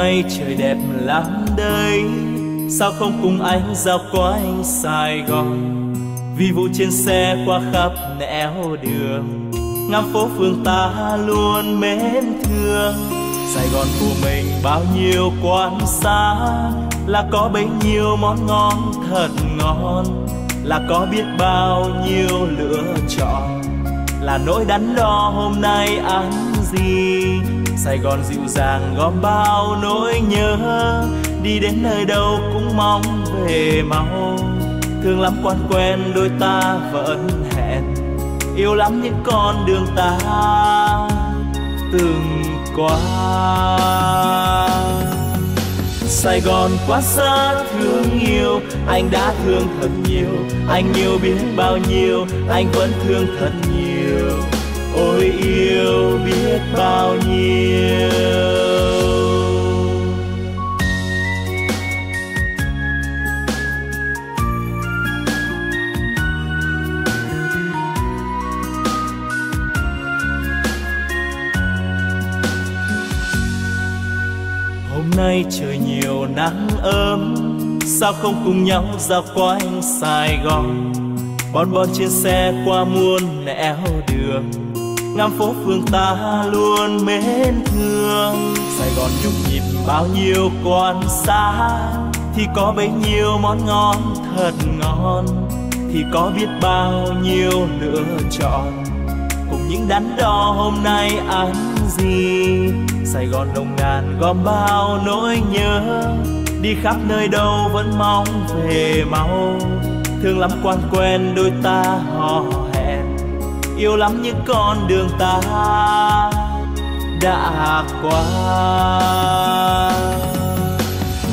nay trời đẹp lắm đây, sao không cùng anh dạo quanh Sài Gòn. Vì vụ trên xe qua khắp nẻo đường, ngắm phố phường ta luôn mến thương. Sài Gòn của mình bao nhiêu quán xá, là có bấy nhiêu món ngon thật ngon, là có biết bao nhiêu lựa chọn, là nỗi đắn đo hôm nay ăn gì. Sài Gòn dịu dàng gom bao nỗi nhớ, đi đến nơi đâu cũng mong về mau. Thương lắm quan quen đôi ta vẫn hẹn, yêu lắm những con đường ta từng qua. Sài Gòn quá xa thương yêu, anh đã thương thật nhiều, anh yêu biết bao nhiêu, anh vẫn thương thật nhiều. Ôi yêu biết bao nhiêu. Hôm nay trời nhiều nắng ấm, sao không cùng nhau dạo quanh Sài Gòn. Bon bon trên xe qua muôn nẻo đường, ngắm phố phường ta luôn mến thương. Sài Gòn nhộn nhịp bao nhiêu quán xá, thì có bấy nhiêu món ngon thật ngon, thì có biết bao nhiêu lựa chọn, cùng những đắn đo hôm nay ăn gì. Sài Gòn nồng nàn gom bao nỗi nhớ, đi khắp nơi đâu vẫn mong về mau. Thương lắm quan quen đôi ta hò hẹn, yêu lắm những con đường ta đã qua.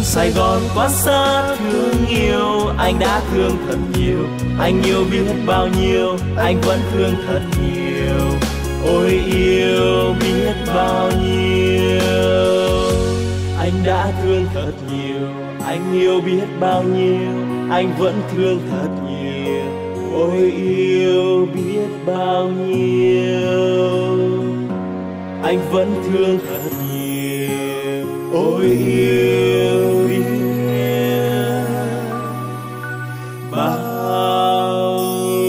Sài Gòn quá xa thương yêu, anh đã thương thật nhiều, anh yêu biết bao nhiêu, anh vẫn thương thật nhiều. Ôi yêu biết bao nhiêu, anh đã thương thật nhiều, anh yêu biết bao nhiêu, anh vẫn thương thật nhiều. Ôi yêu biết bao nhiêu, anh vẫn thương thật nhiều. Ôi yêu biết bao nhiêu.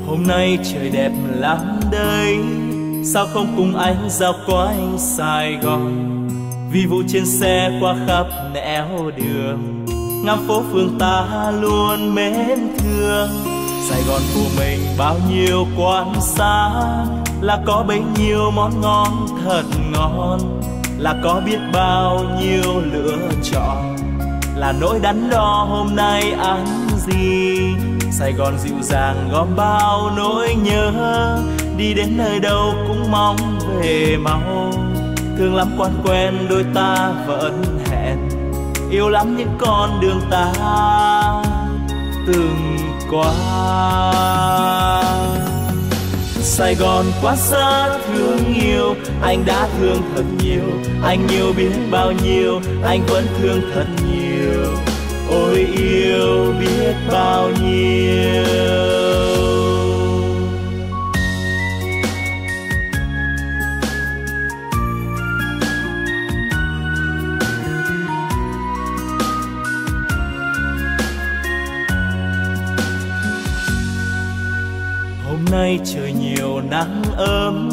Hôm nay trời đẹp lắm đây, sao không cùng anh dạo quanh Sài Gòn. Vì vụ trên xe qua khắp nẻo đường, ngắm phố phường ta luôn mến thương. Sài Gòn của mình bao nhiêu quán xá, là có bấy nhiêu món ngon thật ngon, là có biết bao nhiêu lựa chọn, là nỗi đắn đo hôm nay ăn gì. Sài Gòn dịu dàng gom bao nỗi nhớ, đi đến nơi đâu cũng mong về mau. Thương lắm quan quen đôi ta vẫn hẹn, yêu lắm những con đường ta từng qua. Sài Gòn quá xa thương yêu, anh đã thương thật nhiều, anh yêu biết bao nhiêu, anh vẫn thương thật nhiều. Ôi yêu biết bao nhiêu. Hôm nay trời nhiều nắng ấm,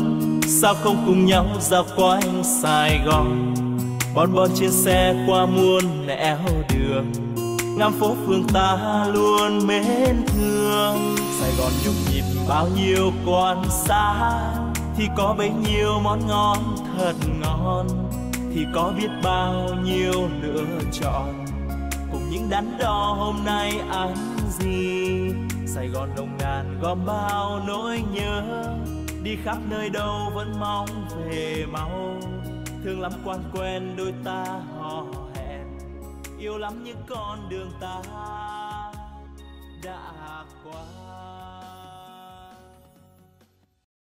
sao không cùng nhau dạo quanh Sài Gòn. Bon bon trên xe qua muôn nẻo đường, ngắm phố phường ta luôn mến thương. Sài Gòn nhộn nhịp bao nhiêu quán xá, thì có bấy nhiêu món ngon thật ngon, thì có biết bao nhiêu lựa chọn, cùng những đắn đo hôm nay ăn gì. Sài Gòn nồng nàn gom bao nỗi nhớ, đi khắp nơi đâu vẫn mong về mau. thương lắm quan quen đôi ta hò hẹn, yêu lắm những con đường ta đã qua.